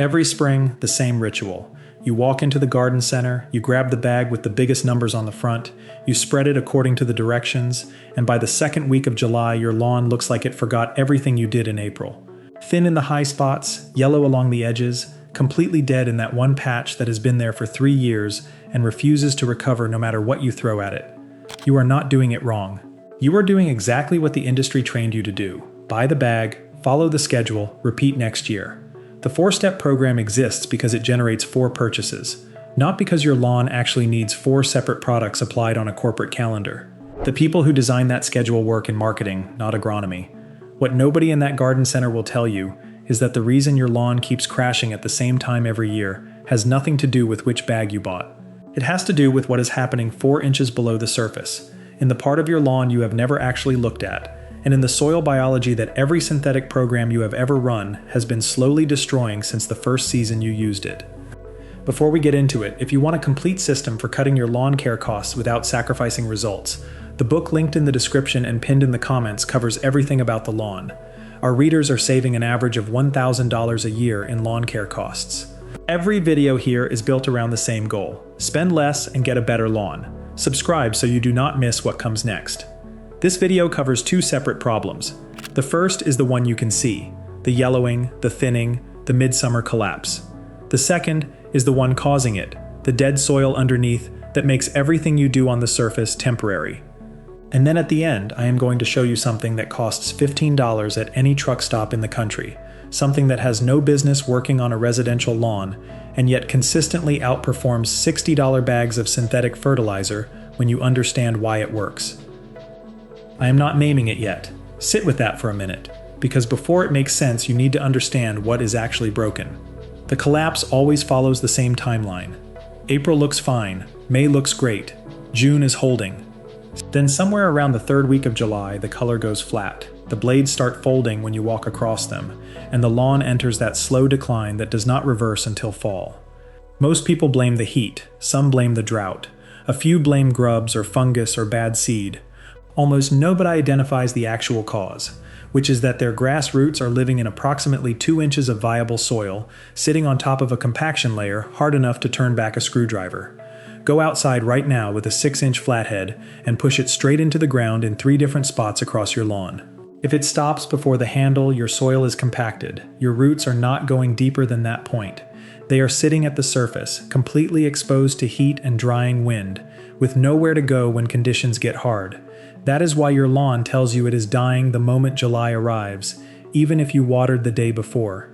Every spring, the same ritual. You walk into the garden center, you grab the bag with the biggest numbers on the front, you spread it according to the directions, and by the second week of July, your lawn looks like it forgot everything you did in April. Thin in the high spots, yellow along the edges, completely dead in that one patch that has been there for 3 years and refuses to recover no matter what you throw at it. You are not doing it wrong. You are doing exactly what the industry trained you to do. Buy the bag, follow the schedule, repeat next year. The 4-step program exists because it generates 4 purchases, not because your lawn actually needs 4 separate products applied on a corporate calendar. The people who design that schedule work in marketing, not agronomy. What nobody in that garden center will tell you is that the reason your lawn keeps crashing at the same time every year has nothing to do with which bag you bought. It has to do with what is happening 4 inches below the surface, in the part of your lawn you have never actually looked at, and in the soil biology that every synthetic program you have ever run has been slowly destroying since the first season you used it. Before we get into it, if you want a complete system for cutting your lawn care costs without sacrificing results, the book linked in the description and pinned in the comments covers everything about the lawn. Our readers are saving an average of $1,000 a year in lawn care costs. Every video here is built around the same goal: spend less and get a better lawn. Subscribe so you do not miss what comes next. This video covers 2 separate problems. The first is the one you can see: the yellowing, the thinning, the midsummer collapse. The second is the one causing it: the dead soil underneath that makes everything you do on the surface temporary. And then at the end, I am going to show you something that costs $15 at any truck stop in the country, something that has no business working on a residential lawn, and yet consistently outperforms $60 bags of synthetic fertilizer when you understand why it works. I am not naming it yet. Sit with that for a minute, because before it makes sense, you need to understand what is actually broken. The collapse always follows the same timeline. April looks fine, May looks great, June is holding. Then somewhere around the 3rd week of July, the color goes flat. The blades start folding when you walk across them, and the lawn enters that slow decline that does not reverse until fall. Most people blame the heat, some blame the drought. A few blame grubs or fungus or bad seed. Almost nobody identifies the actual cause, which is that their grass roots are living in approximately 2 inches of viable soil, sitting on top of a compaction layer hard enough to turn back a screwdriver. Go outside right now with a 6-inch flathead and push it straight into the ground in 3 different spots across your lawn. If it stops before the handle, your soil is compacted. Your roots are not going deeper than that point. They are sitting at the surface, completely exposed to heat and drying wind, with nowhere to go when conditions get hard. That is why your lawn tells you it is dying the moment July arrives, even if you watered the day before.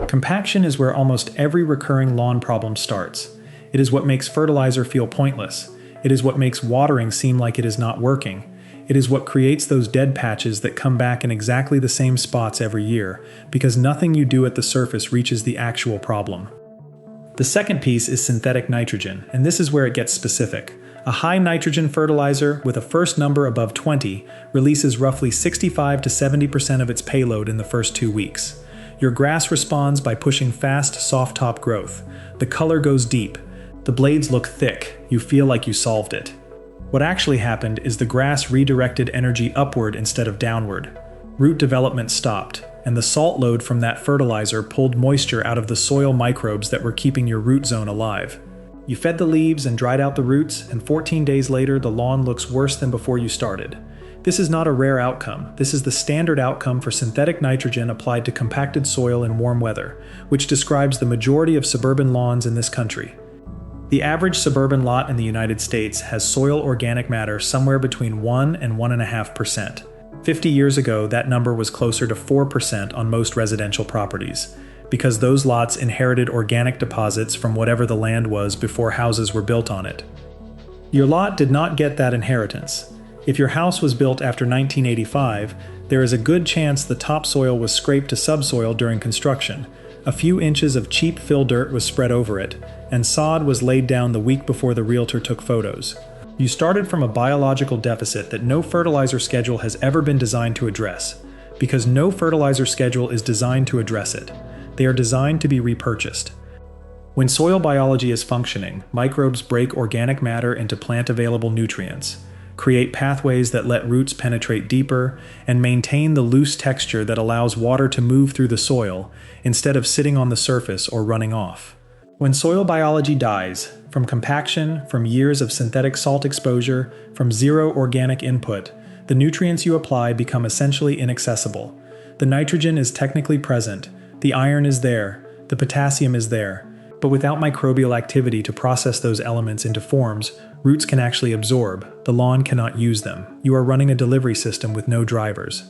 Compaction is where almost every recurring lawn problem starts. It is what makes fertilizer feel pointless. It is what makes watering seem like it is not working. It is what creates those dead patches that come back in exactly the same spots every year, because nothing you do at the surface reaches the actual problem. The second piece is synthetic nitrogen, and this is where it gets specific. A high nitrogen fertilizer with a first number above 20 releases roughly 65 to 70% of its payload in the first 2 weeks. Your grass responds by pushing fast, soft top growth. The color goes deep. The blades look thick. You feel like you solved it. What actually happened is the grass redirected energy upward instead of downward. Root development stopped, and the salt load from that fertilizer pulled moisture out of the soil microbes that were keeping your root zone alive. You fed the leaves and dried out the roots, and 14 days later the lawn looks worse than before you started. This is not a rare outcome. This is the standard outcome for synthetic nitrogen applied to compacted soil in warm weather, which describes the majority of suburban lawns in this country. The average suburban lot in the United States has soil organic matter somewhere between 1 and 1.5%. 50 years ago, that number was closer to 4% on most residential properties, because those lots inherited organic deposits from whatever the land was before houses were built on it. Your lot did not get that inheritance. If your house was built after 1985, there is a good chance the topsoil was scraped to subsoil during construction. A few inches of cheap fill dirt was spread over it, and sod was laid down the week before the realtor took photos. You started from a biological deficit that no fertilizer schedule has ever been designed to address, because no fertilizer schedule is designed to address it. They are designed to be repurchased. When soil biology is functioning, microbes break organic matter into plant-available nutrients. create pathways that let roots penetrate deeper, and maintain the loose texture that allows water to move through the soil instead of sitting on the surface or running off. When soil biology dies, from compaction, from years of synthetic salt exposure, from zero organic input, the nutrients you apply become essentially inaccessible. The nitrogen is technically present, the iron is there, the potassium is there, but without microbial activity to process those elements into forms roots can actually absorb, the lawn cannot use them. You are running a delivery system with no drivers.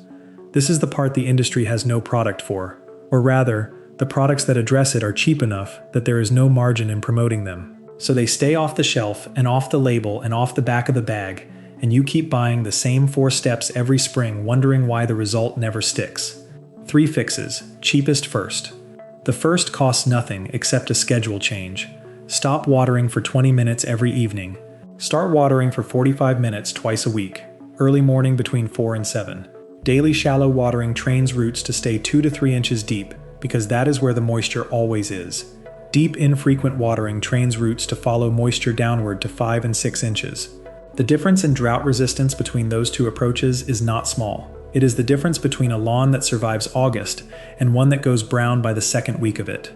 This is the part the industry has no product for, or rather, the products that address it are cheap enough that there is no margin in promoting them. So they stay off the shelf and off the label and off the back of the bag, and you keep buying the same 4 steps every spring wondering why the result never sticks. 3 fixes, cheapest first. The first costs nothing except a schedule change. Stop watering for 20 minutes every evening. Start watering for 45 minutes twice a week, early morning between 4 and 7. Daily shallow watering trains roots to stay 2 to 3 inches deep, because that is where the moisture always is. Deep, infrequent watering trains roots to follow moisture downward to 5 and 6 inches. The difference in drought resistance between those 2 approaches is not small. It is the difference between a lawn that survives August and one that goes brown by the 2nd week of it.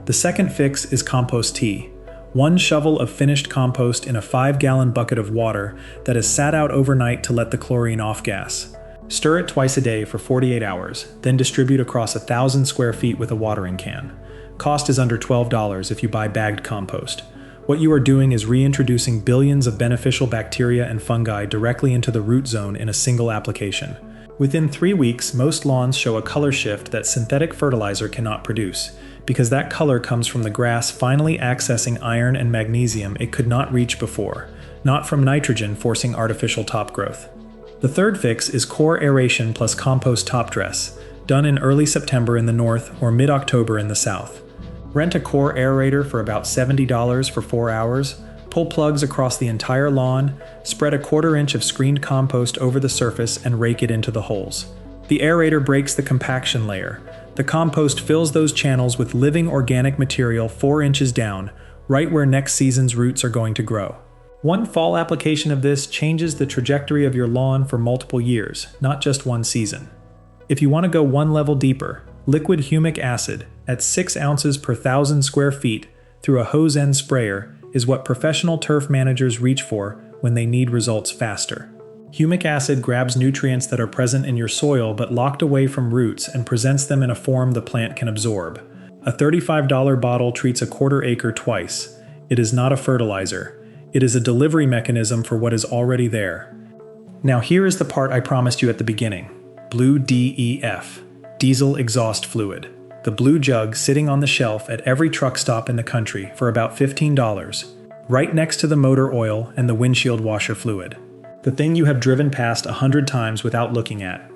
The second fix is compost tea. 1 shovel of finished compost in a 5-gallon bucket of water that has sat out overnight to let the chlorine off gas. Stir it twice a day for 48 hours, then distribute across 1,000 square feet with a watering can. Cost is under $12 if you buy bagged compost. What you are doing is reintroducing billions of beneficial bacteria and fungi directly into the root zone in a single application. Within 3 weeks, most lawns show a color shift that synthetic fertilizer cannot produce, because that color comes from the grass finally accessing iron and magnesium it could not reach before, not from nitrogen forcing artificial top growth. The third fix is core aeration plus compost top dress, done in early September in the north or mid-October in the south. Rent a core aerator for about $70 for 4 hours, pull plugs across the entire lawn, spread a 1/4 inch of screened compost over the surface and rake it into the holes. The aerator breaks the compaction layer. The compost fills those channels with living organic material 4 inches down, right where next season's roots are going to grow. One fall application of this changes the trajectory of your lawn for multiple years, not just one season. If you want to go one level deeper, liquid humic acid at 6 ounces per 1,000 square feet through a hose end sprayer is what professional turf managers reach for when they need results faster. Humic acid grabs nutrients that are present in your soil but locked away from roots and presents them in a form the plant can absorb. A $35 bottle treats a 1/4 acre twice. It is not a fertilizer. It is a delivery mechanism for what is already there. Now here is the part I promised you at the beginning. Blue DEF, diesel exhaust fluid. The blue jug sitting on the shelf at every truck stop in the country for about $15, right next to the motor oil and the windshield washer fluid. The thing you have driven past 100 times without looking at.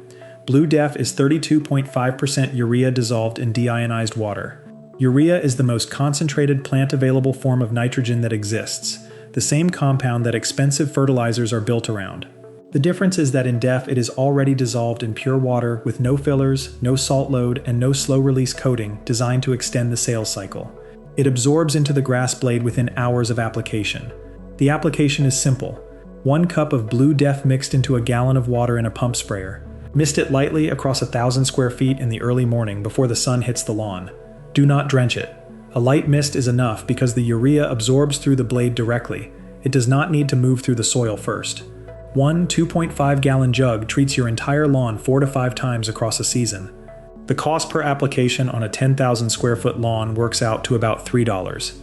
Blue DEF is 32.5% urea dissolved in deionized water. Urea is the most concentrated plant-available form of nitrogen that exists, the same compound that expensive fertilizers are built around. The difference is that in DEF it is already dissolved in pure water with no fillers, no salt load, and no slow-release coating designed to extend the sales cycle. It absorbs into the grass blade within hours of application. The application is simple. 1 cup of blue DEF mixed into a gallon of water in a pump sprayer. Mist it lightly across 1,000 square feet in the early morning before the sun hits the lawn. Do not drench it. A light mist is enough because the urea absorbs through the blade directly. It does not need to move through the soil first. 1 2.5-gallon jug treats your entire lawn 4 to 5 times across a season. The cost per application on a 10,000 square foot lawn works out to about $3.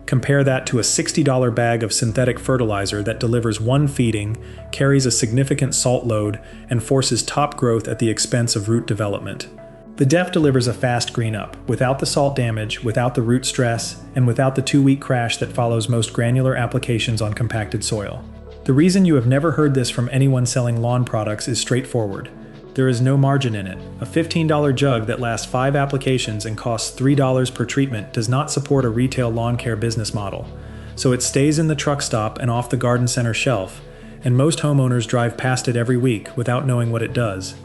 Compare that to a $60 bag of synthetic fertilizer that delivers 1 feeding, carries a significant salt load, and forces top growth at the expense of root development. The DEF delivers a fast green up, without the salt damage, without the root stress, and without the 2-week crash that follows most granular applications on compacted soil. The reason you have never heard this from anyone selling lawn products is straightforward. There is no margin in it. A $15 jug that lasts 5 applications and costs $3 per treatment does not support a retail lawn care business model. So it stays in the truck stop and off the garden center shelf, and most homeowners drive past it every week without knowing what it does.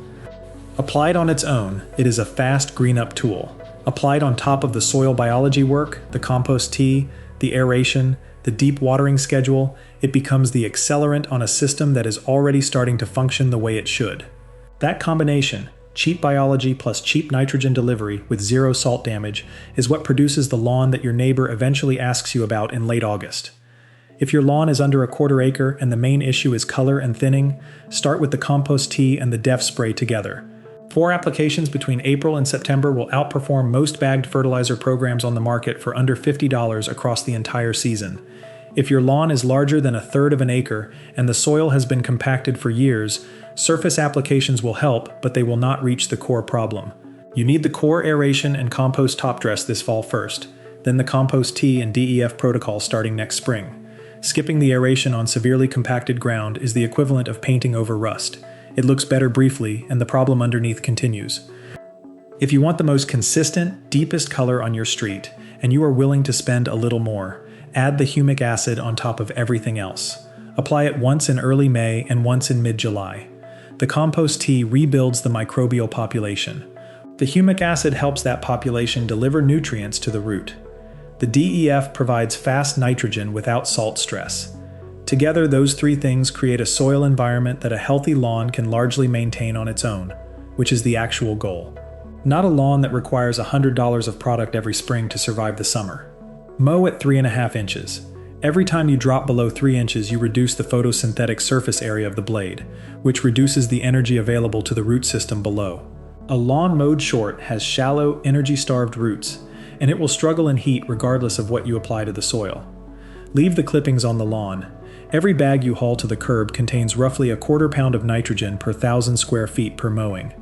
Applied on its own, it is a fast green up tool. Applied on top of the soil biology work, the compost tea, the aeration, the deep watering schedule, it becomes the accelerant on a system that is already starting to function the way it should. That combination, cheap biology plus cheap nitrogen delivery with zero salt damage, is what produces the lawn that your neighbor eventually asks you about in late August. If your lawn is under a quarter acre and the main issue is color and thinning, start with the compost tea and the DEF spray together. 4 applications between April and September will outperform most bagged fertilizer programs on the market for under $50 across the entire season. If your lawn is larger than a third of an acre and the soil has been compacted for years, surface applications will help, but they will not reach the core problem. You need the core aeration and compost top dress this fall first, then the compost tea and DEF protocol starting next spring. Skipping the aeration on severely compacted ground is the equivalent of painting over rust. It looks better briefly, and the problem underneath continues. If you want the most consistent, deepest color on your street, and you are willing to spend a little more, add the humic acid on top of everything else. Apply it once in early May and once in mid-July. The compost tea rebuilds the microbial population. The humic acid helps that population deliver nutrients to the root. The DEF provides fast nitrogen without salt stress. Together, those 3 things create a soil environment that a healthy lawn can largely maintain on its own, which is the actual goal. Not a lawn that requires $100 of product every spring to survive the summer. Mow at 3.5 inches. Every time you drop below 3 inches, you reduce the photosynthetic surface area of the blade, which reduces the energy available to the root system below. A lawn mowed short has shallow, energy-starved roots, and it will struggle in heat regardless of what you apply to the soil. Leave the clippings on the lawn. Every bag you haul to the curb contains roughly a quarter pound of nitrogen per 1,000 square feet per mowing.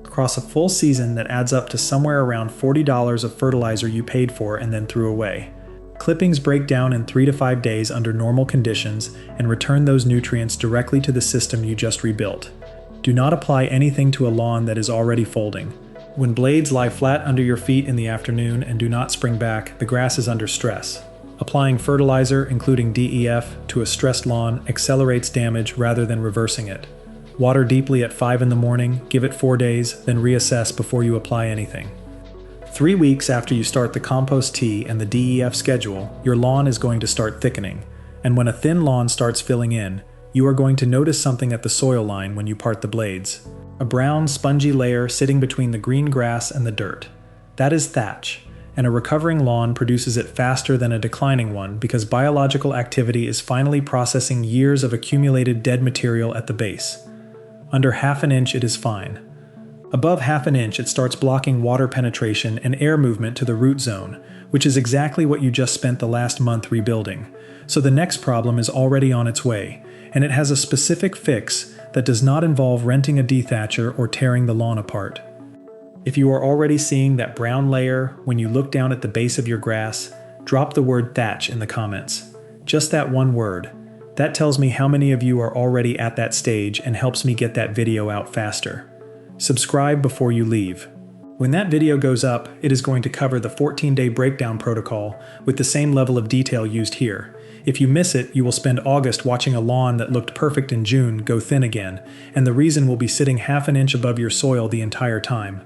Across a full season, that adds up to somewhere around $40 of fertilizer you paid for and then threw away. Clippings break down in 3 to 5 days under normal conditions and return those nutrients directly to the system you just rebuilt. Do not apply anything to a lawn that is already folding. When blades lie flat under your feet in the afternoon and do not spring back, the grass is under stress. Applying fertilizer, including DEF, to a stressed lawn accelerates damage rather than reversing it. Water deeply at 5 in the morning, give it 4 days, then reassess before you apply anything. 3 weeks after you start the compost tea and the DEF schedule, your lawn is going to start thickening. And when a thin lawn starts filling in, you are going to notice something at the soil line when you part the blades. A brown, spongy layer sitting between the green grass and the dirt. That is thatch, and a recovering lawn produces it faster than a declining one because biological activity is finally processing years of accumulated dead material at the base. Under 1/2 inch it is fine. Above 1/2 inch it starts blocking water penetration and air movement to the root zone, which is exactly what you just spent the last month rebuilding. So the next problem is already on its way, and it has a specific fix that does not involve renting a dethatcher or tearing the lawn apart. If you are already seeing that brown layer when you look down at the base of your grass, drop the word thatch in the comments. Just that one word. That tells me how many of you are already at that stage and helps me get that video out faster. Subscribe before you leave. When that video goes up, it is going to cover the 14-day breakdown protocol with the same level of detail used here. If you miss it, you will spend August watching a lawn that looked perfect in June go thin again, and the reason will be sitting 1/2 inch above your soil the entire time.